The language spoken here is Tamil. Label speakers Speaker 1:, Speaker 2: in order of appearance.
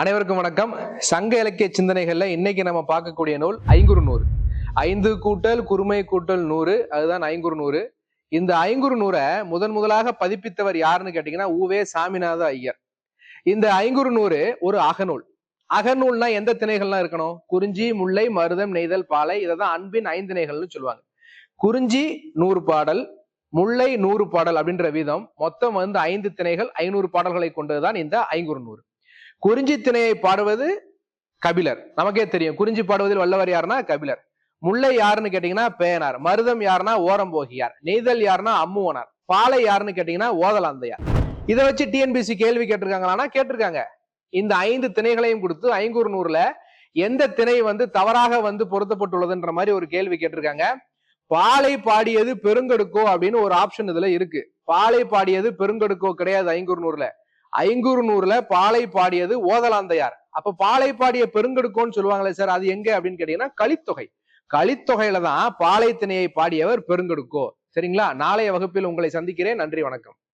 Speaker 1: அனைவருக்கும் வணக்கம். சங்க இலக்கிய சிந்தனைகள்ல இன்னைக்கு நம்ம பார்க்கக்கூடிய நூல் ஐங்குறு நூறு. 5 கூட்டல் குறுமை கூட்டல் 100, அதுதான் ஐங்குறு நூறு. இந்த ஐங்குறு நூறை முதலாக பதிப்பித்தவர் யாருன்னு கேட்டீங்கன்னா உவே சாமிநாத ஐயர். இந்த ஐங்குறு நூறு ஒரு அகநூல். அகநூல்னா எந்த திணைகள்லாம் இருக்கணும்? குறிஞ்சி, முல்லை, மருதம், நெய்தல், பாலை. இதைதான் அன்பின் 5 திணைகள்னு சொல்லுவாங்க. குறிஞ்சி 100 பாடல், முல்லை 100 பாடல் அப்படின்ற வீதம் மொத்தம் 5 திணைகள் 500 பாடல்களை கொண்டதுதான் இந்த ஐங்குறு நூறு. குறிஞ்சி திணையை பாடுவது கபிலர். நமக்கே தெரியும் குறிஞ்சி பாடுவதில் வல்லவர் யாருன்னா கபிலர். முல்லை யாருன்னு கேட்டீங்கன்னா பேனார். மருதம் யாருன்னா ஓரம்போகியார். நெய்தல் யாருன்னா அம்முவனார். பாலை யாருன்னு கேட்டீங்கன்னா ஓதலாந்தையார். இதை வச்சு டிஎன்பிசி கேள்வி கேட்டிருக்காங்களான்னா கேட்டிருக்காங்க. இந்த 5 திணைகளையும் கொடுத்து ஐங்குறு நூறுல எந்த திணை தவறாக பொருத்தப்பட்டுள்ளதுன்ற மாதிரி ஒரு கேள்வி கேட்டிருக்காங்க. பாலை பாடியது பெருங்கடுக்கோ அப்படின்னு ஒரு ஆப்ஷன் இதுல இருக்கு. பாலை பாடியது பெருங்கடுக்கோ கிடையாது ஐங்குறு நூறுல. ஐங்குறு நூறுல பாலை பாடியது ஓதலாந்தையார். அப்ப பாலை பாடிய பெருங்கடுக்கோன்னு சொல்லுவாங்களே சார், அது எங்க அப்படின்னு கேட்டீங்கன்னா கலித்தொகை. கலித்தொகையில தான் பாலை திணையை பாடியவர் பெருங்கடுக்கோ. சரிங்களா? நாளைய வகுப்பில் உங்களை சந்திக்கிறேன். நன்றி, வணக்கம்.